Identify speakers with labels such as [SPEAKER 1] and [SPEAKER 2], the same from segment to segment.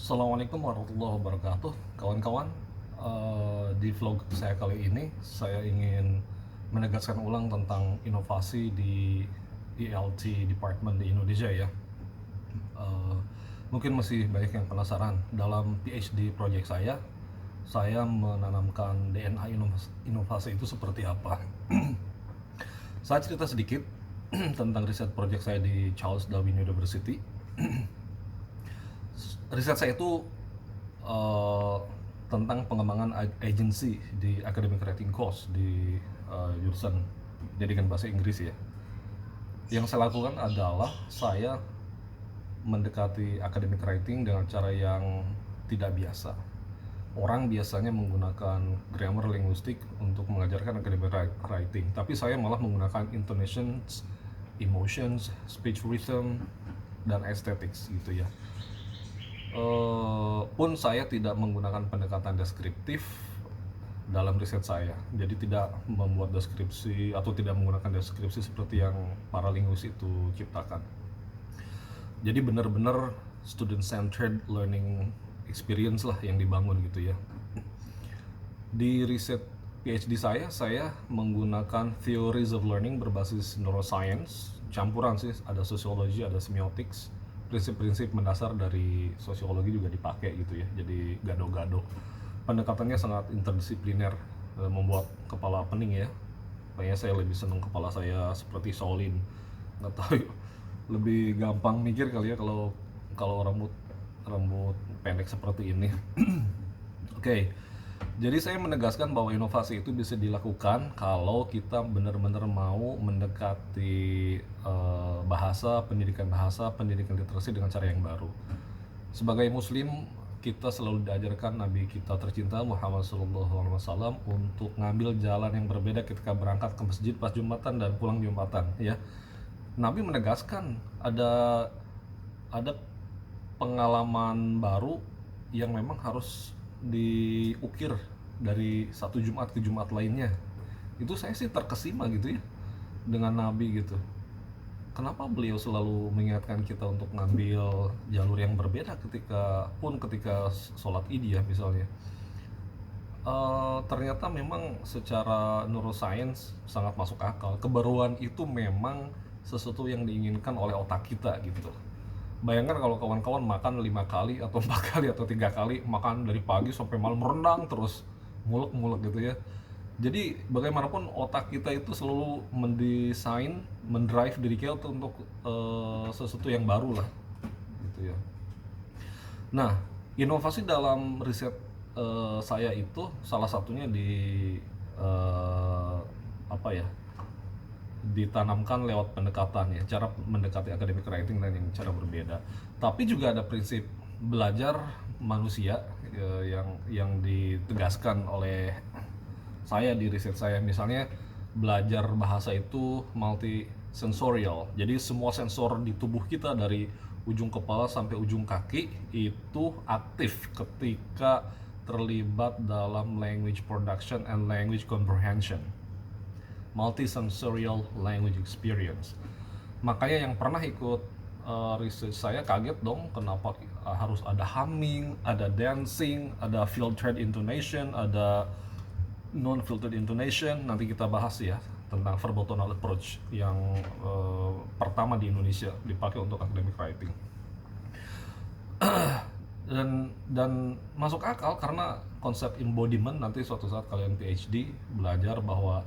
[SPEAKER 1] Assalamualaikum warahmatullahi wabarakatuh, kawan-kawan. Di vlog saya kali ini, saya ingin menegaskan ulang tentang inovasi di ELT Department di Indonesia ya. Eh, Mungkin masih banyak yang penasaran. Dalam PhD project saya menanamkan DNA inovasi itu seperti apa. Saya cerita sedikit tentang riset project saya di Charles Darwin University. Riset saya itu uh, tentang pengembangan agency di academic writing course di jurusan pendidikan bahasa Inggris ya. Yang saya lakukan adalah saya mendekati academic writing dengan cara yang tidak biasa. Orang biasanya menggunakan grammar linguistik untuk mengajarkan academic writing, tapi saya malah menggunakan intonations, emotions, speech rhythm, dan aesthetics gitu ya. Pun saya tidak menggunakan pendekatan deskriptif dalam riset saya, jadi tidak membuat deskripsi atau tidak menggunakan deskripsi seperti yang para linguis itu ciptakan. Jadi benar-benar student centered learning experience lah yang dibangun gitu ya. Di riset PhD saya menggunakan theories of learning berbasis neuroscience, campuran sih, ada sosiologi, ada semiotics, prinsip-prinsip mendasar dari sosiologi juga dipakai gitu ya, jadi gado-gado. Pendekatannya sangat interdisipliner, membuat kepala pening ya. Kayaknya saya lebih senang kepala saya seperti Shaolin, nggak tahu, lebih gampang mikir kali ya kalau kalau rambut rambut pendek seperti ini. Oke, jadi saya menegaskan bahwa inovasi itu bisa dilakukan kalau kita benar-benar mau mendekati pendidikan literasi dengan cara yang baru. Sebagai Muslim, kita selalu diajarkan Nabi kita tercinta Muhammad SAW untuk ngambil jalan yang berbeda ketika berangkat ke masjid pas Jumatan dan pulang Jumatan. Ya, Nabi menegaskan ada pengalaman baru yang memang harus diukir dari satu Jumat ke Jumat lainnya. Itu saya sih terkesima gitu ya dengan Nabi gitu. Kenapa beliau selalu mengingatkan kita untuk ngambil jalur yang berbeda ketika sholat Id ya misalnya. Ternyata memang secara neuroscience sangat masuk akal. Kebaruan itu memang sesuatu yang diinginkan oleh otak kita gitu. Bayangkan kalau kawan-kawan makan 5 kali atau 4 kali atau 3 kali, makan dari pagi sampai malam rendang terus, mulek-mulek gitu ya. Jadi bagaimanapun otak kita itu selalu mendesain, mendrive diri kita untuk sesuatu yang baru lah gitu ya. Nah, inovasi dalam riset saya itu salah satunya eh, apa ya, ditanamkan lewat pendekatan ya, cara mendekati academic writing dan yang cara berbeda. Tapi juga ada prinsip belajar manusia yang ditegaskan oleh saya di riset saya. Misalnya belajar bahasa itu multi sensorial, jadi semua sensor di tubuh kita dari ujung kepala sampai ujung kaki itu aktif ketika terlibat dalam language production and language comprehension, multisensorial language experience. Makanya yang pernah ikut research saya kaget dong kenapa harus ada humming, ada dancing, ada filtered intonation, ada non filtered intonation. Nanti kita bahas ya tentang verbal tonal approach yang pertama di Indonesia dipakai untuk academic writing. dan masuk akal karena konsep embodiment, nanti suatu saat kalian PhD belajar bahwa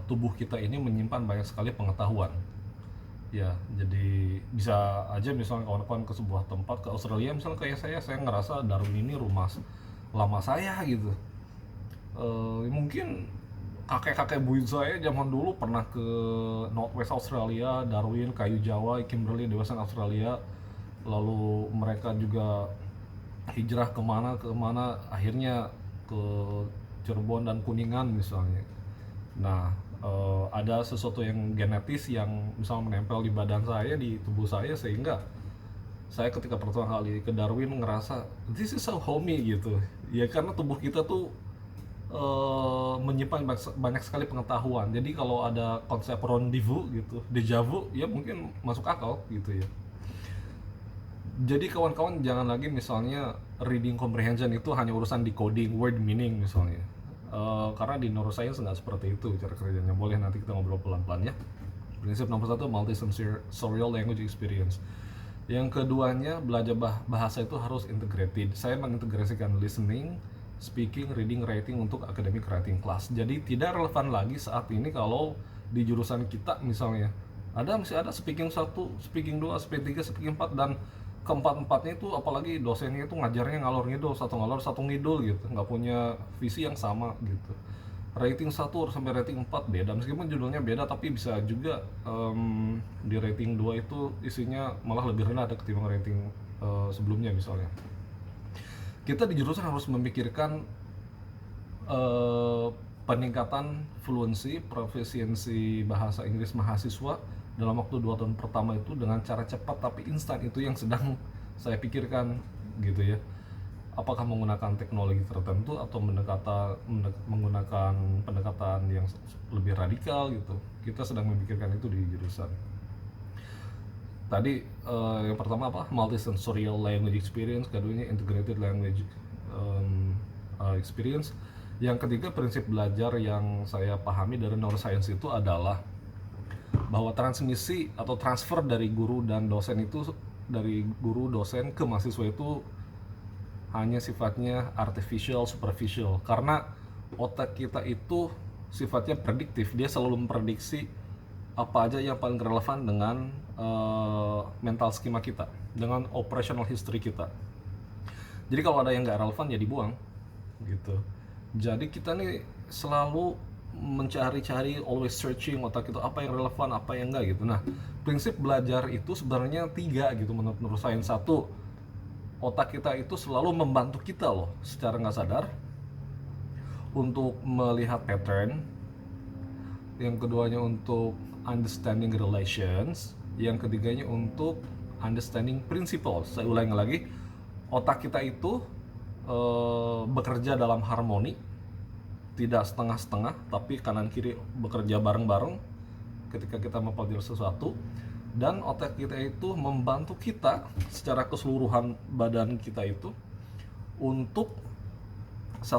[SPEAKER 1] tubuh kita ini menyimpan banyak sekali pengetahuan ya. Jadi bisa aja misalnya kawan-kawan ke sebuah tempat, ke Australia misalnya, kayak saya ngerasa Darwin ini rumah lama saya gitu. Mungkin kakek-kakek buyut saya zaman dulu pernah ke Northwest Australia, Darwin, Kayu Jawa, Kimberley di Western Australia, lalu mereka juga hijrah kemana akhirnya ke Cirebon dan Kuningan misalnya. Nah, ada sesuatu yang genetis yang misalnya menempel di badan saya, di tubuh saya, sehingga saya ketika pertama kali ke Darwin ngerasa this is so homey gitu ya, karena tubuh kita tuh menyimpan banyak sekali pengetahuan. Jadi kalau ada konsep rendezvous gitu, deja vu, ya mungkin masuk akal gitu ya. Jadi kawan-kawan jangan lagi misalnya reading comprehension itu hanya urusan decoding word meaning misalnya. Karena di neuroscience nggak seperti itu cara kerjanya. Boleh nanti kita ngobrol pelan-pelan ya. Prinsip nomor 1, multisensorial language experience. Yang keduanya, belajar bahasa itu harus integrated. Saya mengintegrasikan listening, speaking, reading, writing untuk academic writing class. Jadi tidak relevan lagi saat ini kalau di jurusan kita misalnya masih ada speaking 1, speaking 2, speaking 3, speaking 4, dan keempat-empatnya itu apalagi dosennya itu ngajarnya ngalor ngidul, satu ngalor satu ngidul gitu, nggak punya visi yang sama gitu. Rating 1 sampai rating 4 beda, meskipun judulnya beda, tapi bisa juga di rating 2 itu isinya malah lebih rendah ketimbang rating sebelumnya misalnya. Kita di jurusan harus memikirkan peningkatan fluency, proficiency bahasa Inggris mahasiswa dalam waktu 2 tahun pertama itu dengan cara cepat tapi instan. Itu yang sedang saya pikirkan gitu ya. Apakah menggunakan teknologi tertentu atau menggunakan pendekatan yang lebih radikal gitu. Kita sedang memikirkan itu di jurusan. Tadi yang pertama apa? Multisensorial language experience, keduanya integrated language experience. Yang ketiga, prinsip belajar yang saya pahami dari neuroscience itu adalah bahwa transmisi atau transfer dari guru dan dosen itu, dari guru dosen ke mahasiswa itu hanya sifatnya artificial, superficial, karena otak kita itu sifatnya prediktif. Dia selalu memprediksi apa aja yang paling relevan dengan mental schema kita, dengan operational history kita. Jadi kalau ada yang nggak relevan ya dibuang gitu. Jadi kita nih selalu mencari-cari, always searching otak itu, apa yang relevan, apa yang enggak gitu. Nah, prinsip belajar itu sebenarnya 3 gitu menurut saya. 1, otak kita itu selalu membantu kita loh secara nggak sadar untuk melihat pattern. Yang keduanya untuk understanding relations. Yang ketiganya untuk understanding principles. Saya ulangi lagi, otak kita itu bekerja dalam harmoni, tidak setengah-setengah, tapi kanan kiri bekerja bareng-bareng ketika kita mempelajari sesuatu. Dan otak kita itu membantu kita secara keseluruhan badan kita itu untuk 1,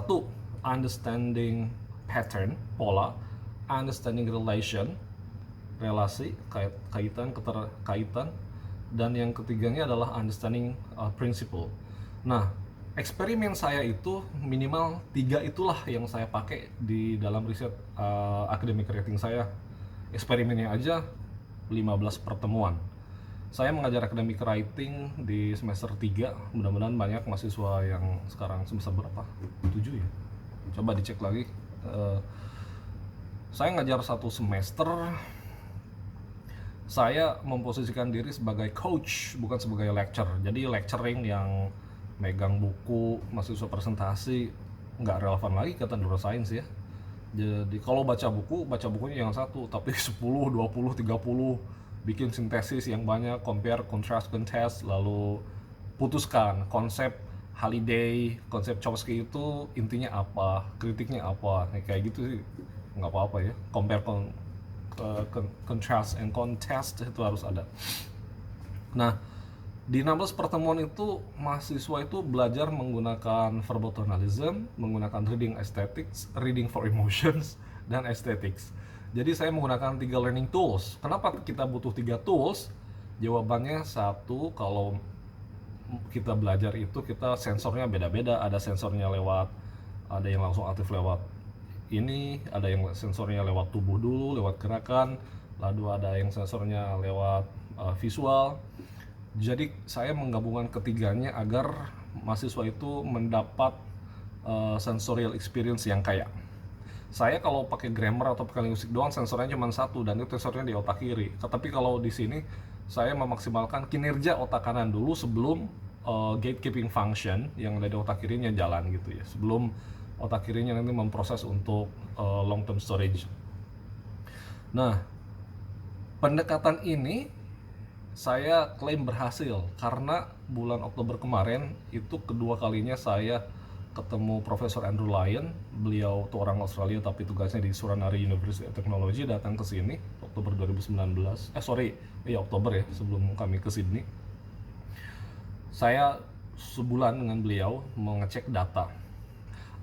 [SPEAKER 1] understanding pattern, pola, understanding relation, relasi, kaitan, keterkaitan, dan yang ketiganya adalah understanding principle. Nah, eksperimen saya itu minimal 3 itulah yang saya pakai di dalam riset academic writing saya. Eksperimennya aja 15 pertemuan. Saya mengajar academic writing di semester 3. Mudah-mudahan banyak mahasiswa yang sekarang semester berapa? 7 ya? Coba dicek lagi. Saya ngajar 1 semester. Saya memposisikan diri sebagai coach, bukan sebagai lecturer. Jadi lecturing yang megang buku, mahasiswa presentasi, nggak relevan lagi kata neuroscience ya. Jadi kalau baca bukunya yang 1, tapi 10, 20, 30, bikin sintesis yang banyak, compare, contrast, contest, lalu putuskan konsep Halliday, konsep Chomsky itu intinya apa, kritiknya apa, kayak gitu sih nggak apa-apa ya. Compare, contrast, and contest itu harus ada. Nah, di 16 pertemuan itu mahasiswa itu belajar menggunakan verbal tonalism, menggunakan reading aesthetics, reading for emotions, dan aesthetics. Jadi saya menggunakan 3 learning tools. Kenapa kita butuh 3 tools? Jawabannya 1, kalau kita belajar itu kita sensornya beda-beda. Ada sensornya lewat, ada yang langsung aktif lewat ini, ada yang sensornya lewat tubuh dulu, lewat gerakan, lalu ada yang sensornya lewat visual. Jadi saya menggabungkan ketiganya agar mahasiswa itu mendapat sensorial experience yang kaya. Saya kalau pakai grammar atau pakai linguistik doang, sensornya cuma 1, dan itu sensornya di otak kiri. Tapi kalau di sini saya memaksimalkan kinerja otak kanan dulu sebelum gatekeeping function yang ada di otak kirinya jalan gitu ya. Sebelum otak kirinya nanti memproses untuk long term storage. Nah, pendekatan ini saya klaim berhasil karena bulan Oktober kemarin itu kedua kalinya saya ketemu Profesor Andrew Lyon. Beliau tuh orang Australia tapi tugasnya di Suranari University of Technology, datang ke sini Oktober 2019. Oktober ya, sebelum kami ke Sydney. Saya sebulan dengan beliau mengecek data.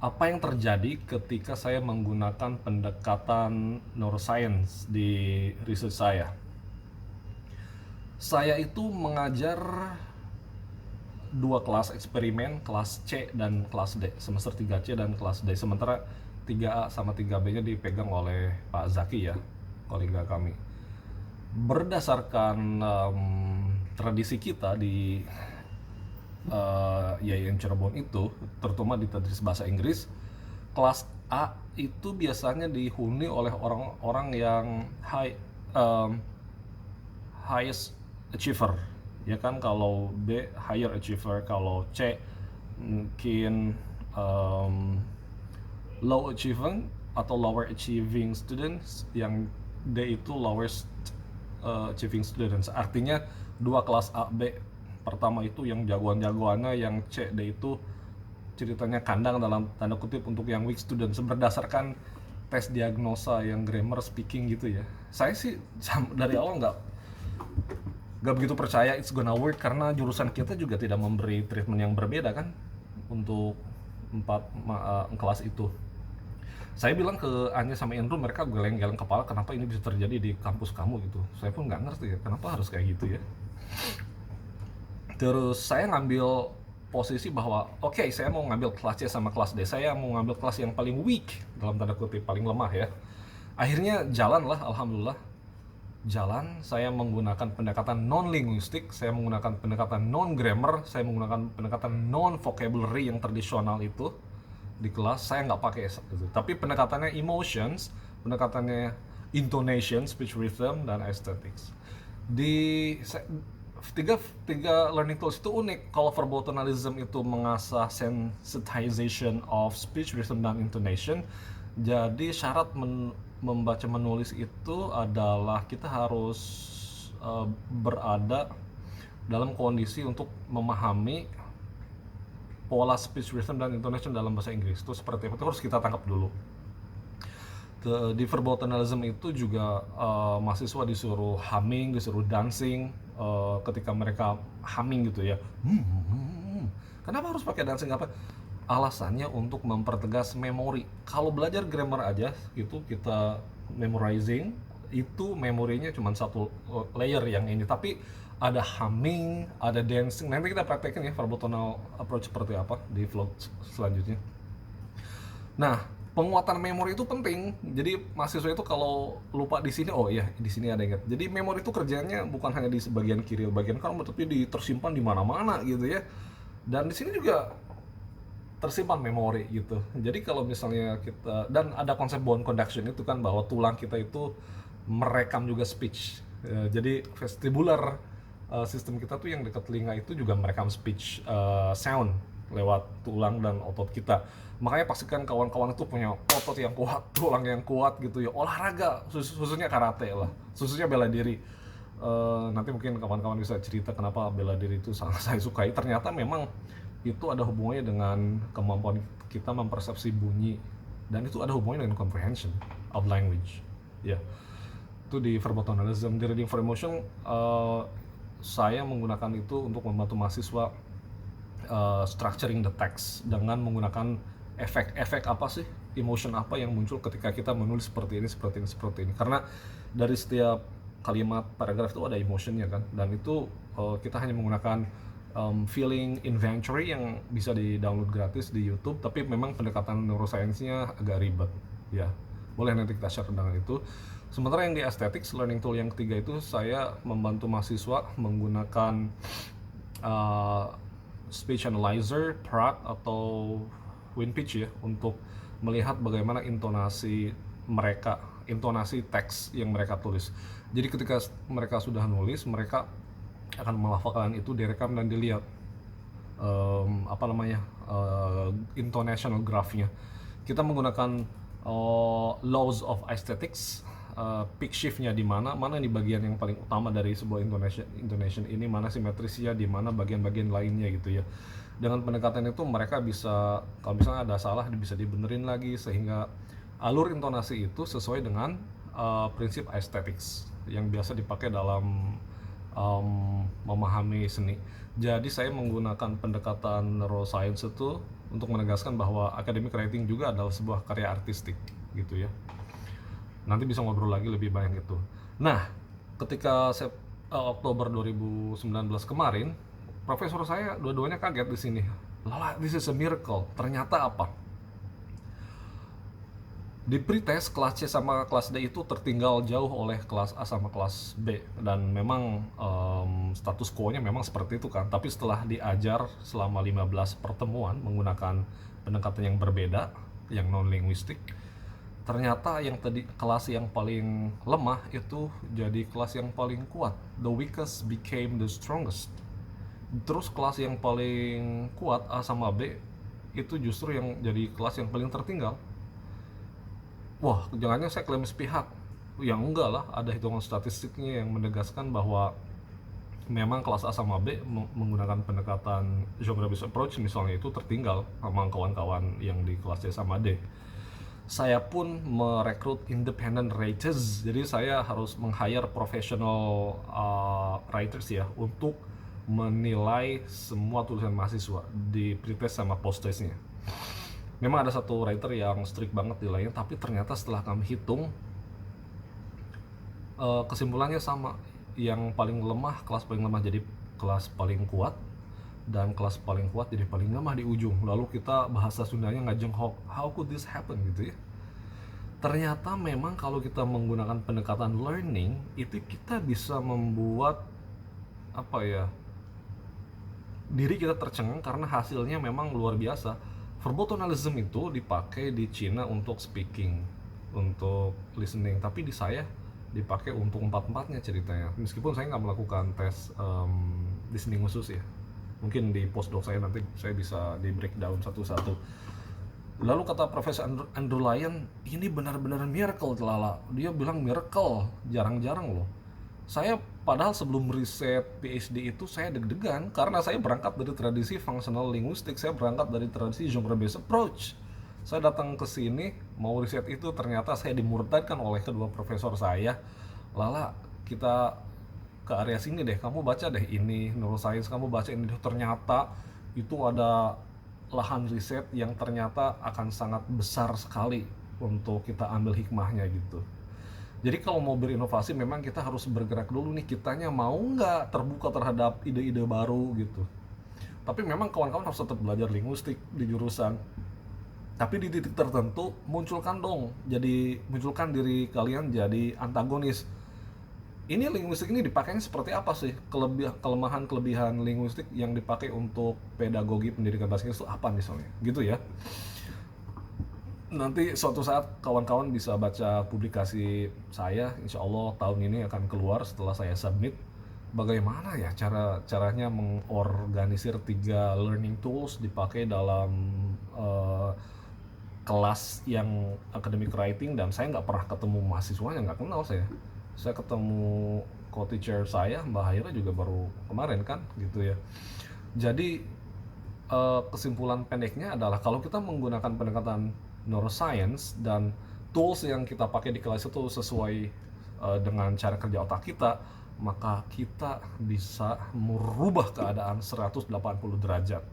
[SPEAKER 1] Apa yang terjadi ketika saya menggunakan pendekatan neuroscience di riset saya? Saya itu mengajar 2 kelas eksperimen, kelas C dan kelas D, semester 3C dan kelas D. Sementara 3A sama 3B-nya dipegang oleh Pak Zaki ya, kolega kami. Berdasarkan tradisi kita di IAIN Cirebon itu, terutama di tadris bahasa Inggris, kelas A itu biasanya dihuni oleh orang-orang yang highest achiever, ya kan. Kalau B higher achiever, kalau C mungkin low achieving atau lower achieving students, yang D itu lowest achieving students. Artinya 2 kelas A B, pertama itu yang jagoan-jagoannya, yang C D itu ceritanya kandang dalam tanda kutip untuk yang weak students, berdasarkan tes diagnosa yang grammar speaking gitu ya. Saya sih dari awal nggak begitu percaya it's gonna work, karena jurusan kita juga tidak memberi treatment yang berbeda kan untuk 4 kelas itu. Saya bilang ke Anya sama Indro, mereka geleng-geleng kepala, kenapa ini bisa terjadi di kampus kamu gitu. Saya pun nggak ngerti ya, kenapa harus kayak gitu ya. Terus saya ngambil posisi bahwa oke, saya mau ngambil kelas C sama kelas D, saya mau ngambil kelas yang paling weak, dalam tanda kutip paling lemah ya. Akhirnya jalan lah, alhamdulillah jalan. Saya menggunakan pendekatan non-linguistik, saya menggunakan pendekatan non-grammar, saya menggunakan pendekatan non-vocabulary yang tradisional itu di kelas. Saya nggak pakai itu, tapi pendekatannya emotions, pendekatannya intonation, speech rhythm, dan aesthetics. Di tiga learning tools itu unik. Kalau verbal tonalism itu mengasah sensitization of speech rhythm dan intonation. Jadi syarat membaca menulis itu adalah kita harus berada dalam kondisi untuk memahami pola speech rhythm dan intonation dalam bahasa Inggris itu seperti apa, itu harus kita tangkap dulu. Di verbal tonalism itu juga mahasiswa disuruh humming, disuruh dancing. Ketika mereka humming gitu ya, kenapa harus pakai dancing? Apa alasannya? Untuk mempertegas memori. Kalau belajar grammar aja itu kita memorizing, itu memorinya cuma satu layer yang ini, tapi ada humming, ada dancing. Nanti kita praktekin ya verbal tonal approach seperti apa di vlog selanjutnya. Nah, penguatan memori itu penting. Jadi mahasiswa itu kalau lupa di sini, oh iya di sini ada ingat. Jadi memori itu kerjanya bukan hanya di sebagian kiri, bagian kanan, tapi tersimpan di mana-mana gitu ya. Dan di sini juga tersimpan memori gitu. Jadi kalau misalnya kita, dan ada konsep bone conduction itu kan, bahwa tulang kita itu merekam juga speech. Jadi vestibular sistem kita tuh yang dekat telinga itu juga merekam speech sound lewat tulang dan otot kita. Makanya pastikan kawan-kawan itu punya otot yang kuat, tulang yang kuat gitu ya. Olahraga, khususnya karate lah, khususnya bela diri. Nanti mungkin kawan-kawan bisa cerita kenapa bela diri itu sangat saya sukai. Ternyata memang itu ada hubungannya dengan kemampuan kita mempersepsi bunyi, dan itu ada hubungannya dengan comprehension of language ya. Itu di verbal tonalism. Di reading for emotion, saya menggunakan itu untuk membantu mahasiswa structuring the text dengan menggunakan efek-efek apa sih, emotion apa yang muncul ketika kita menulis seperti ini. Karena dari setiap kalimat paragraf itu ada emotionnya kan, dan itu kita hanya menggunakan feeling inventory yang bisa di-download gratis di YouTube, tapi memang pendekatan neuroscience-nya agak ribet ya. Boleh nanti kita share dengan itu. Sementara yang di aesthetics learning tool yang ketiga itu, saya membantu mahasiswa menggunakan speech analyzer, Pratt atau WinPitch ya, untuk melihat bagaimana intonasi mereka, intonasi teks yang mereka tulis. Jadi ketika mereka sudah nulis, mereka akan melafalkan itu, direkam dan dilihat intonational graph-nya. Kita menggunakan laws of aesthetics, peak shift-nya di mana di bagian yang paling utama dari sebuah intonation ini, mana simetrisnya, di mana bagian-bagian lainnya gitu ya. Dengan pendekatan itu mereka bisa, kalau misalnya ada salah bisa dibenerin lagi, sehingga alur intonasi itu sesuai dengan prinsip aesthetics yang biasa dipakai dalam memahami seni. Jadi saya menggunakan pendekatan neuroscience itu untuk menegaskan bahwa academic writing juga adalah sebuah karya artistik gitu ya. Nanti bisa ngobrol lagi lebih banyak itu. Nah, ketika Oktober 2019 kemarin, profesor saya dua-duanya kaget di sini. Lala, this is a miracle. Ternyata apa? Di pretest kelas C sama kelas D itu tertinggal jauh oleh kelas A sama kelas B, dan memang status quo-nya memang seperti itu kan. Tapi setelah diajar selama 15 pertemuan menggunakan pendekatan yang berbeda, yang non linguistik, ternyata yang tadi kelas yang paling lemah itu jadi kelas yang paling kuat. The weakest became the strongest. Terus kelas yang paling kuat A sama B itu justru yang jadi kelas yang paling tertinggal. Wah, jangannya saya klaim sepihak. Yang enggak lah, ada hitungan statistiknya yang menegaskan bahwa memang kelas A sama B menggunakan pendekatan genre-based approach misalnya itu tertinggal sama kawan-kawan yang di kelas C sama D. Saya pun merekrut independent writers, jadi saya harus meng-hire professional writers ya untuk menilai semua tulisan mahasiswa di pretest sama post-testnya. Memang ada satu writer yang strict banget nilainya, tapi ternyata setelah kami hitung kesimpulannya sama. Yang paling lemah, kelas paling lemah jadi kelas paling kuat, dan kelas paling kuat jadi paling lemah di ujung. Lalu kita bahasa Sundanya ngajenghok, how could this happen gitu ya. Ternyata memang kalau kita menggunakan pendekatan learning itu kita bisa membuat apa ya, diri kita tercengang karena hasilnya memang luar biasa. Verbotonalism itu dipakai di Cina untuk speaking, untuk listening, tapi di saya dipakai untuk empat-empatnya ceritanya. Meskipun saya nggak melakukan tes listening khusus ya, mungkin di postdoc saya nanti saya bisa di breakdown satu-satu. Lalu kata Profesor Andrew Lyon, ini benar-benar miracle Lala. Dia bilang miracle, jarang-jarang loh. Saya padahal sebelum riset PhD itu saya deg-degan karena saya berangkat dari tradisi functional linguistik, saya berangkat dari tradisi genre based approach. Saya datang ke sini mau riset itu, ternyata saya dimurtadkan oleh kedua profesor saya. Lala, kita ke area sini deh, kamu baca deh ini neuroscience, kamu baca ini. Ternyata itu ada lahan riset yang ternyata akan sangat besar sekali untuk kita ambil hikmahnya gitu. Jadi kalau mau berinovasi memang kita harus bergerak dulu nih, kitanya mau nggak terbuka terhadap ide-ide baru gitu. Tapi memang kawan-kawan harus tetap belajar linguistik di jurusan. Tapi di titik tertentu munculkan diri kalian jadi antagonis. Ini linguistik ini dipakainya seperti apa sih? Kelemahan-kelebihan linguistik yang dipakai untuk pedagogi pendidikan bahasa Inggris itu apa misalnya? Gitu ya. Nanti suatu saat kawan-kawan bisa baca publikasi saya, insya Allah tahun ini akan keluar setelah saya submit. Bagaimana ya caranya mengorganisir 3 learning tools dipakai dalam kelas yang academic writing, dan saya nggak pernah ketemu mahasiswanya, nggak kenal saya ketemu co-teacher saya Mbak Haira juga baru kemarin kan gitu ya. Jadi kesimpulan pendeknya adalah kalau kita menggunakan pendekatan neuroscience dan tools yang kita pakai di kelas itu sesuai dengan cara kerja otak kita, maka kita bisa merubah keadaan 180 derajat.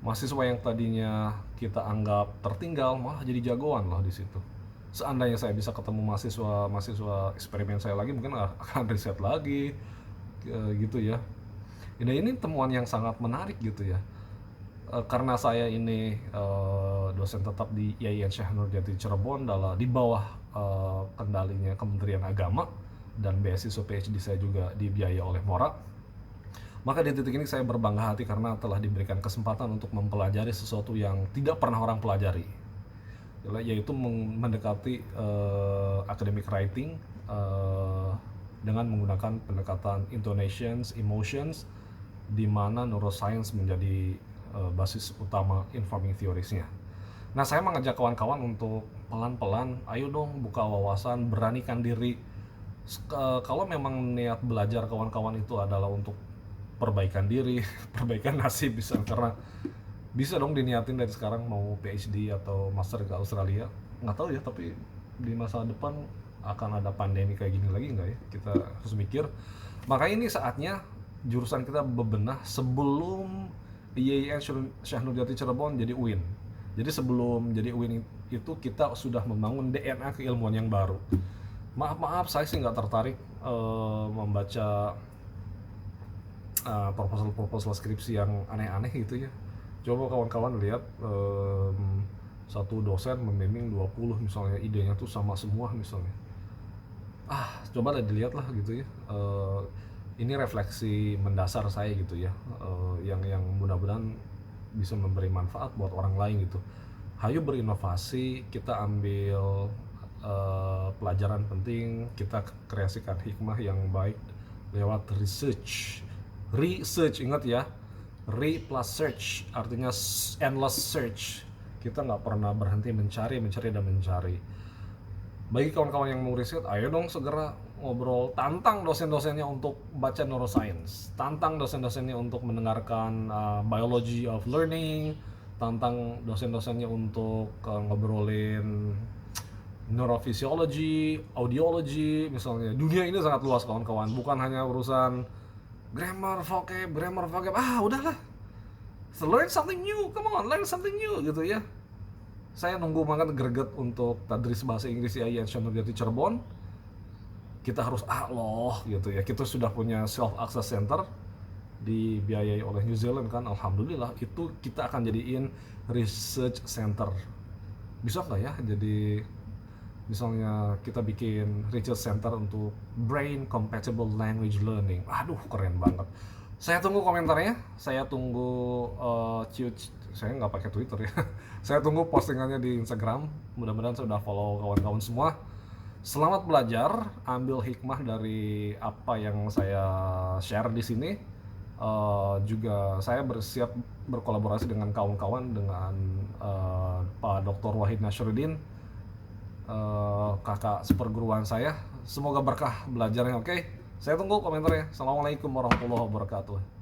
[SPEAKER 1] Mahasiswa yang tadinya kita anggap tertinggal malah jadi jagoan loh di situ. Seandainya saya bisa ketemu mahasiswa eksperimen saya lagi, mungkin akan riset lagi gitu ya. Ini temuan yang sangat menarik gitu ya. Karena saya ini dosen tetap di IAIN Syekh Nurjati Cirebon di bawah kendalinya Kementerian Agama, dan beasiswa PhD saya juga dibiayai oleh Morat. Maka di titik ini saya berbangga hati karena telah diberikan kesempatan untuk mempelajari sesuatu yang tidak pernah orang pelajari, yaitu mendekati academic writing dengan menggunakan pendekatan intonations, emotions, di mana neuroscience menjadi basis utama informing theories-nya. Nah, saya mengajak kawan-kawan untuk pelan-pelan, ayo dong buka wawasan, beranikan diri. Kalau memang niat belajar kawan-kawan itu adalah untuk perbaikan diri, perbaikan nasib bisa, karena bisa dong diniatin dari sekarang mau PhD atau master ke Australia. Nggak tahu ya, tapi di masa depan akan ada pandemi kayak gini lagi nggak ya, kita harus mikir. Makanya ini saatnya jurusan kita bebenah sebelum IAIN Syahnur Jati Cirebon jadi UIN. Jadi sebelum jadi UIN itu kita sudah membangun DNA keilmuan yang baru. Maaf, saya sih nggak tertarik membaca proposal skripsi yang aneh-aneh gitu ya. Coba kawan-kawan lihat satu dosen membimbing 20 misalnya, idenya tuh sama semua misalnya. Coba dilihat lah gitu ya. Ini refleksi mendasar saya gitu ya, yang mudah-mudahan bisa memberi manfaat buat orang lain gitu. Hayu berinovasi, kita ambil pelajaran penting, kita kreasikan hikmah yang baik lewat research. Ingat ya, re plus search artinya endless search. Kita nggak pernah berhenti mencari dan mencari. Bagi kawan-kawan yang mau riset, ayo dong segera ngobrol, tantang dosen-dosennya untuk baca neuroscience, tantang dosen-dosennya untuk mendengarkan biology of learning, tantang dosen-dosennya untuk ngobrolin neurofisiologi, audiology misalnya. Dunia ini sangat luas kawan-kawan, bukan hanya urusan grammar, vocab, udahlah. So, learn something new, come on, learn something new gitu ya. Saya nunggu banget greget untuk tadris bahasa Inggris IAIN Syahnur Jati Cirebon. Kita harus loh gitu ya. Kita sudah punya self access center dibiayai oleh New Zealand kan, alhamdulillah. Itu kita akan jadiin research center. Bisa nggak ya jadi misalnya kita bikin research center untuk brain compatible language learning. Aduh, keren banget. Saya tunggu komentarnya, saya tunggu saya nggak pakai Twitter ya. Saya tunggu postingannya di Instagram. Mudah-mudahan saya udah follow kawan-kawan semua. Selamat belajar, ambil hikmah dari apa yang saya share di sini. Juga saya bersiap berkolaborasi dengan kawan-kawan, dengan Pak Dr. Wahid Nasruddin, kakak seperguruan saya. Semoga berkah belajarnya, oke? Saya tunggu komentarnya. Assalamualaikum warahmatullahi wabarakatuh.